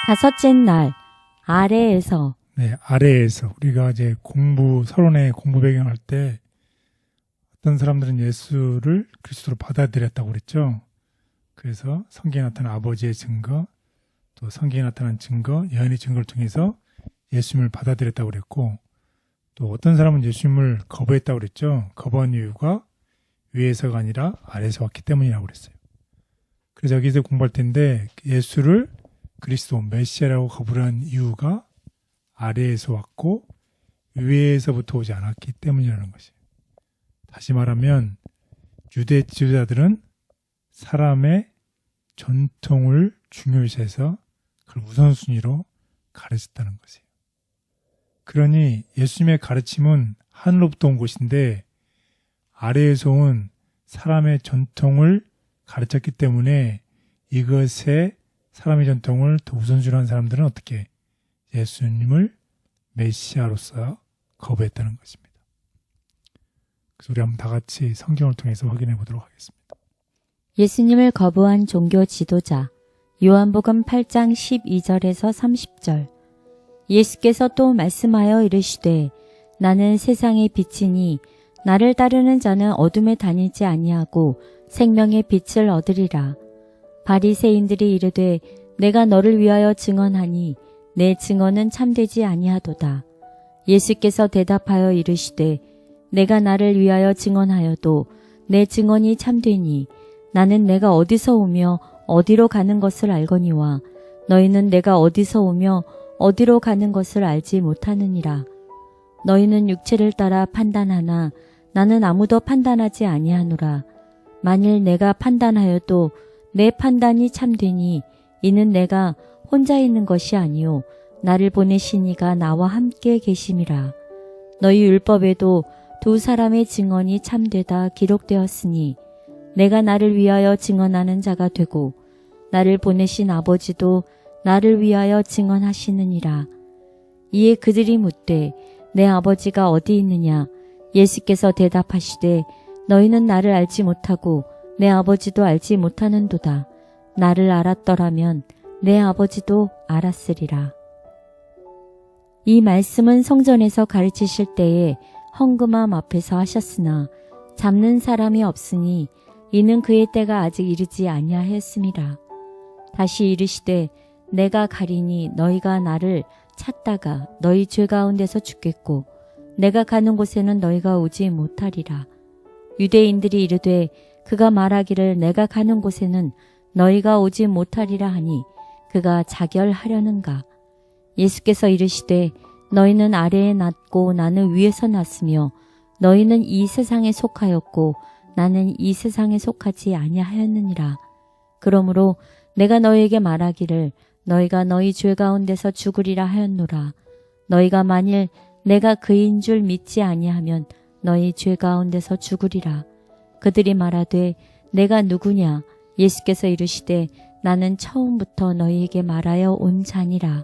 다섯째 날, 아래에서. 네, 아래에서 우리가 이제 서론의 공부 배경할 때 어떤 사람들은 예수를 그리스도로 받아들였다고 그랬죠. 그래서 성경에 나타난 아버지의 증거, 또 성경에 나타난 증거, 여인의 증거를 통해서 예수님을 받아들였다고 그랬고, 또 어떤 사람은 예수님을 거부했다고 그랬죠. 거부한 이유가 위에서가 아니라 아래에서 왔기 때문이라고 그랬어요. 그래서 여기서 공부할 텐데 예수를 그리스도 메시아라고 거부한 이유가 아래에서 왔고 위에서부터 오지 않았기 때문이라는 것이에요. 다시 말하면 유대 지도자들은 사람의 전통을 중요시해서 그걸 우선순위로 가르쳤다는 것이에요. 그러니 예수님의 가르침은 하늘로부터 온 것인데 아래에서 온 사람의 전통을 가르쳤기 때문에 이것에 사람의 전통을 더 우선순위로 한 사람들은 어떻게 예수님을 메시아로서 거부했다는 것입니다. 그래서 우리 한번 다 같이 성경을 통해서 확인해 보도록 하겠습니다. 예수님을 거부한 종교 지도자. 요한복음 8장 12절에서 30절. 예수께서 또 말씀하여 이르시되 나는 세상의 빛이니 나를 따르는 자는 어둠에 다니지 아니하고 생명의 빛을 얻으리라. 바리새인들이 이르되 내가 너를 위하여 증언하니 내 증언은 참되지 아니하도다. 예수께서 대답하여 이르시되 내가 나를 위하여 증언하여도 내 증언이 참되니 나는 내가 어디서 오며 어디로 가는 것을 알거니와 너희는 내가 어디서 오며 어디로 가는 것을 알지 못하느니라. 너희는 육체를 따라 판단하나 나는 아무도 판단하지 아니하노라. 만일 내가 판단하여도 내 판단이 참되니 이는 내가 혼자 있는 것이 아니요 나를 보내신 이가 나와 함께 계심이라. 너희 율법에도 두 사람의 증언이 참되다 기록되었으니 내가 나를 위하여 증언하는 자가 되고 나를 보내신 아버지도 나를 위하여 증언하시느니라. 이에 그들이 묻되 내 아버지가 어디 있느냐? 예수께서 대답하시되 너희는 나를 알지 못하고 내 아버지도 알지 못하는도다. 나를 알았더라면 내 아버지도 알았으리라. 이 말씀은 성전에서 가르치실 때에 헝금함 앞에서 하셨으나 잡는 사람이 없으니 이는 그의 때가 아직 이르지 아니하였음이라. 다시 이르시되 내가 가리니 너희가 나를 찾다가 너희 죄 가운데서 죽겠고 내가 가는 곳에는 너희가 오지 못하리라. 유대인들이 이르되 그가 말하기를 내가 가는 곳에는 너희가 오지 못하리라 하니 그가 자결하려는가. 예수께서 이르시되 너희는 아래에 났고 나는 위에서 났으며 너희는 이 세상에 속하였고 나는 이 세상에 속하지 아니하였느니라. 그러므로 내가 너희에게 말하기를 너희가 너희 죄 가운데서 죽으리라 하였노라. 너희가 만일 내가 그인 줄 믿지 아니하면 너희 죄 가운데서 죽으리라. 그들이 말하되 내가 누구냐? 예수께서 이르시되 나는 처음부터 너희에게 말하여 온 자니라.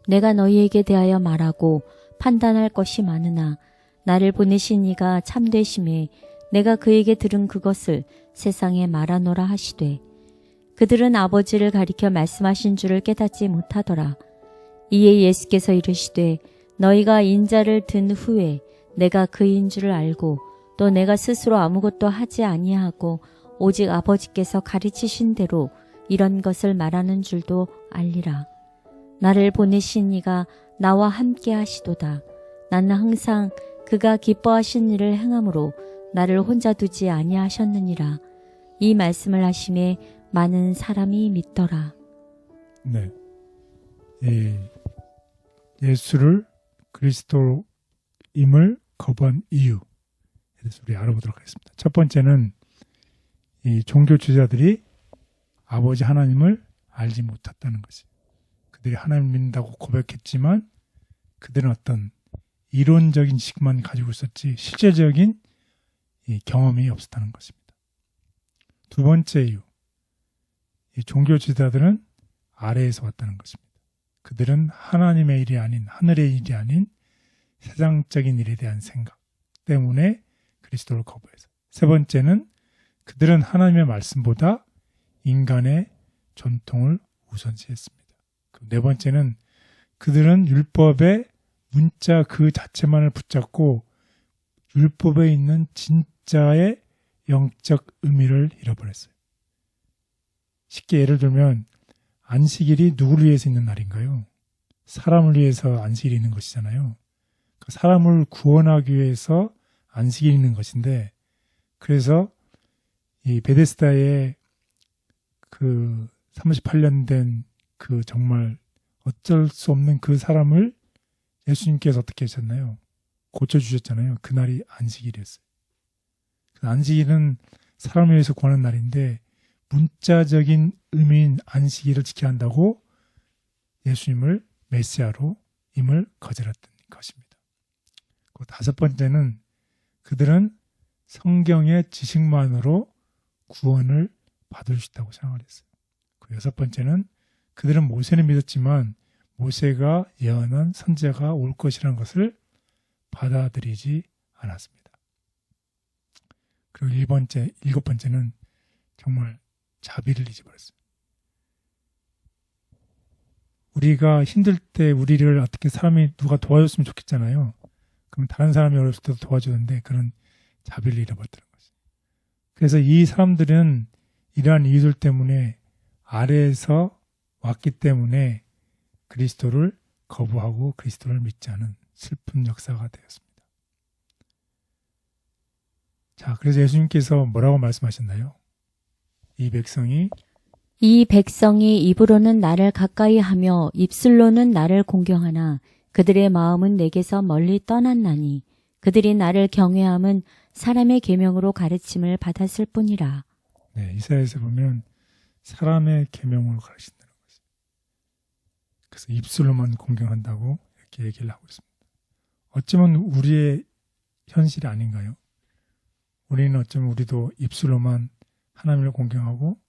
내가 너희에게 대하여 말하고 판단할 것이 많으나 나를 보내신 이가 참되심에 내가 그에게 들은 그것을 세상에 말하노라 하시되 그들은 아버지를 가리켜 말씀하신 줄을 깨닫지 못하더라. 이에 예수께서 이르시되 너희가 인자를 든 후에 내가 그인 줄을 알고 또 내가 스스로 아무것도 하지 아니하고 오직 아버지께서 가르치신 대로 이런 것을 말하는 줄도 알리라. 나를 보내신 이가 나와 함께 하시도다. 나는 항상 그가 기뻐하신 일을 행함으로 나를 혼자 두지 아니하셨느니라. 이 말씀을 하심에 많은 사람이 믿더라. 네, 예수를 그리스도임을 거부한 이유에 대해서 우리 알아보도록 하겠습니다. 첫 번째는 이 종교 지도자들이 아버지 하나님을 알지 못했다는 것이에요. 그들이 하나님을 믿는다고 고백했지만 그들은 어떤 이론적인 지식만 가지고 있었지 실제적인 이 경험이 없었다는 것입니다. 두 번째 이유, 이 종교 지도자들은 아래에서 왔다는 것입니다. 그들은 하나님의 일이 아닌 하늘의 일이 아닌 세상적인 일에 대한 생각 때문에 그리스도를 거부해서. 세 번째는 그들은 하나님의 말씀보다 인간의 전통을 우선시했습니다. 네 번째는 그들은 율법의 문자 그 자체만을 붙잡고 율법에 있는 진짜의 영적 의미를 잃어버렸어요. 쉽게 예를 들면 안식일이 누구를 위해서 있는 날인가요? 사람을 위해서 안식일이 있는 것이잖아요. 사람을 구원하기 위해서 안식일이 있는 것인데, 그래서 이 베데스다의 그 38년 된 그 정말 어쩔 수 없는 그 사람을 예수님께서 어떻게 하셨나요? 고쳐주셨잖아요. 그날이 안식일이었어요. 안식일은 사람을 위해서 구하는 날인데 문자적인 의미인 안식일을 지켜야 한다고 예수님을 메시아로 임을 거절했던 것입니다. 다섯 번째는 그들은 성경의 지식만으로 구원을 받을 수 있다고 생각을 했어요. 여섯 번째는 그들은 모세를 믿었지만 모세가 예언한 선지자가 올 것이라는 것을 받아들이지 않았습니다. 그리고 일곱 번째는 정말 자비를 잊어버렸어요. 우리가 힘들 때 우리를 어떻게 사람이 누가 도와줬으면 좋겠잖아요. 그럼 다른 사람이 어렸을 때도 도와주는데 그런 자비를 잃어버렸다는 거죠. 그래서 이 사람들은 이러한 이유들 때문에 아래에서 왔기 때문에 그리스도를 거부하고 그리스도를 믿지 않은 슬픈 역사가 되었습니다. 자, 그래서 예수님께서 뭐라고 말씀하셨나요? 이 백성이 입으로는 나를 가까이 하며 입술로는 나를 공경하나 그들의 마음은 내게서 멀리 떠났나니 그들이 나를 경외함은 사람의 계명으로 가르침을 받았을 뿐이라. 네, 이사야에서 보면 사람의 계명으로 가르친다는 거죠. 그래서 입술로만 공경한다고 이렇게 얘기를 하고 있습니다. 어쩌면 우리의 현실이 아닌가요? 우리는 어쩌면 우리도 입술로만 하나님을 공경하고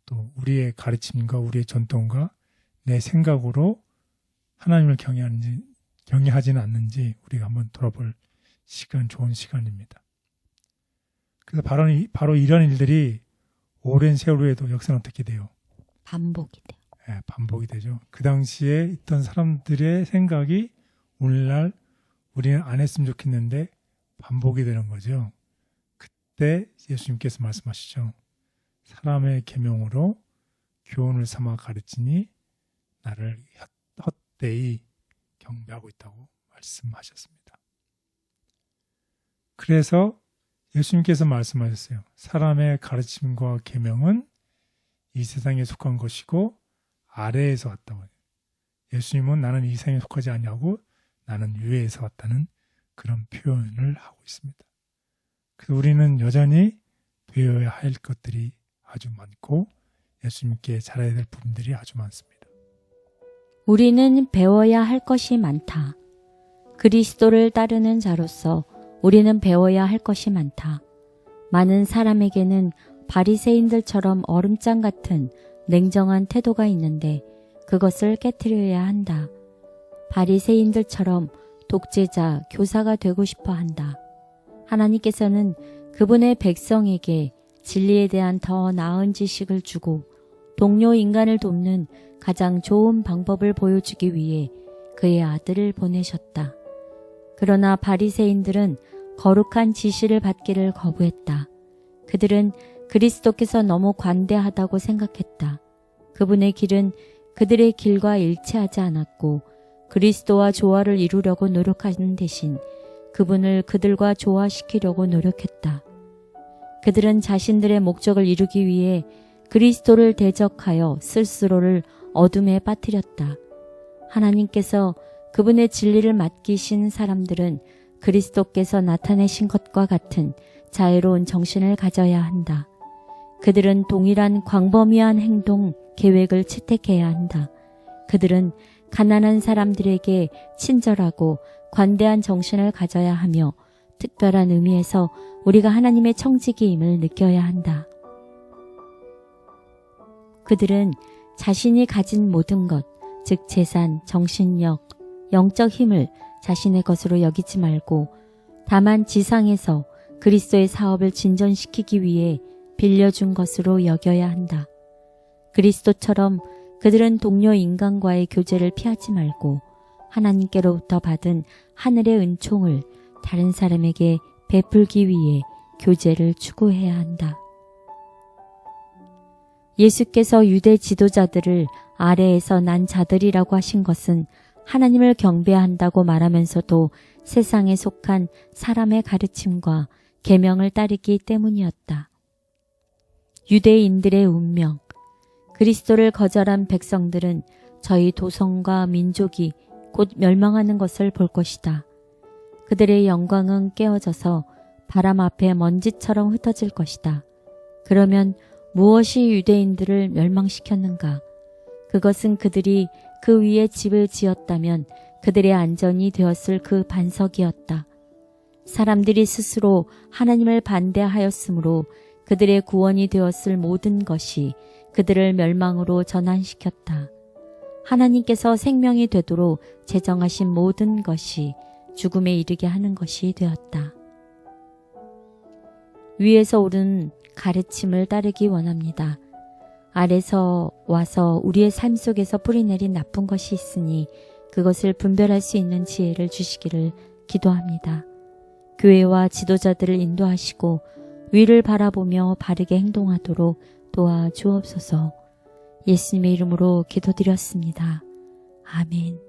또 우리의 가르침과 우리의 전통과 내 생각으로 하나님을 경외하지는 않는지 우리가 한번 돌아볼 좋은 시간입니다. 그래서 바로 이런 일들이 오랜 세월 후에도 역사는 어떻게 돼요? 반복이 돼요. 네, 반복이 되죠. 그 당시에 있던 사람들의 생각이 오늘날 우리는 안 했으면 좋겠는데 반복이 되는 거죠. 그때 예수님께서 말씀하시죠. 사람의 계명으로 교훈을 삼아 가르치니 나를 헛되이 경배하고 있다고 말씀하셨습니다. 그래서 예수님께서 말씀하셨어요. 사람의 가르침과 계명은 이 세상에 속한 것이고 아래에서 왔다고 해요. 예수님은 나는 이 세상에 속하지 아니하고 나는 위에서 왔다는 그런 표현을 하고 있습니다. 그래서 우리는 여전히 배워야 할 것들이 아주 많고 예수님께 잘해야 될 부분들이 아주 많습니다. 우리는 배워야 할 것이 많다. 그리스도를 따르는 자로서 우리는 배워야 할 것이 많다. 많은 사람에게는 바리새인들처럼 얼음장 같은 냉정한 태도가 있는데 그것을 깨트려야 한다. 바리새인들처럼 독재자, 교사가 되고 싶어 한다. 하나님께서는 그분의 백성에게 진리에 대한 더 나은 지식을 주고 동료 인간을 돕는 가장 좋은 방법을 보여주기 위해 그의 아들을 보내셨다. 그러나 바리새인들은 거룩한 지시를 받기를 거부했다. 그들은 그리스도께서 너무 관대하다고 생각했다. 그분의 길은 그들의 길과 일치하지 않았고 그리스도와 조화를 이루려고 노력하는 대신 그분을 그들과 조화시키려고 노력했다. 그들은 자신들의 목적을 이루기 위해 그리스도를 대적하여 스스로를 어둠에 빠뜨렸다. 하나님께서 그분의 진리를 맡기신 사람들은 그리스도께서 나타내신 것과 같은 자애로운 정신을 가져야 한다. 그들은 동일한 광범위한 행동, 계획을 채택해야 한다. 그들은 가난한 사람들에게 친절하고 관대한 정신을 가져야 하며 특별한 의미에서 우리가 하나님의 청지기임을 느껴야 한다. 그들은 자신이 가진 모든 것, 즉 재산, 정신력, 영적 힘을 자신의 것으로 여기지 말고 다만 지상에서 그리스도의 사업을 진전시키기 위해 빌려준 것으로 여겨야 한다. 그리스도처럼 그들은 동료 인간과의 교제를 피하지 말고 하나님께로부터 받은 하늘의 은총을 다른 사람에게 베풀기 위해 교제를 추구해야 한다. 예수께서 유대 지도자들을 아래에서 난 자들이라고 하신 것은 하나님을 경배한다고 말하면서도 세상에 속한 사람의 가르침과 계명을 따르기 때문이었다. 유대인들의 운명, 그리스도를 거절한 백성들은 저희 도성과 민족이 곧 멸망하는 것을 볼 것이다. 그들의 영광은 깨어져서 바람 앞에 먼지처럼 흩어질 것이다. 그러면 무엇이 유대인들을 멸망시켰는가? 그것은 그들이 그 위에 집을 지었다면 그들의 안전이 되었을 그 반석이었다. 사람들이 스스로 하나님을 반대하였으므로 그들의 구원이 되었을 모든 것이 그들을 멸망으로 전환시켰다. 하나님께서 생명이 되도록 제정하신 모든 것이 죽음에 이르게 하는 것이 되었다. 위에서 오른 가르침을 따르기 원합니다. 아래서 와서 우리의 삶 속에서 뿌리내린 나쁜 것이 있으니 그것을 분별할 수 있는 지혜를 주시기를 기도합니다. 교회와 지도자들을 인도하시고 위를 바라보며 바르게 행동하도록 도와주옵소서. 예수님의 이름으로 기도드렸습니다. 아멘.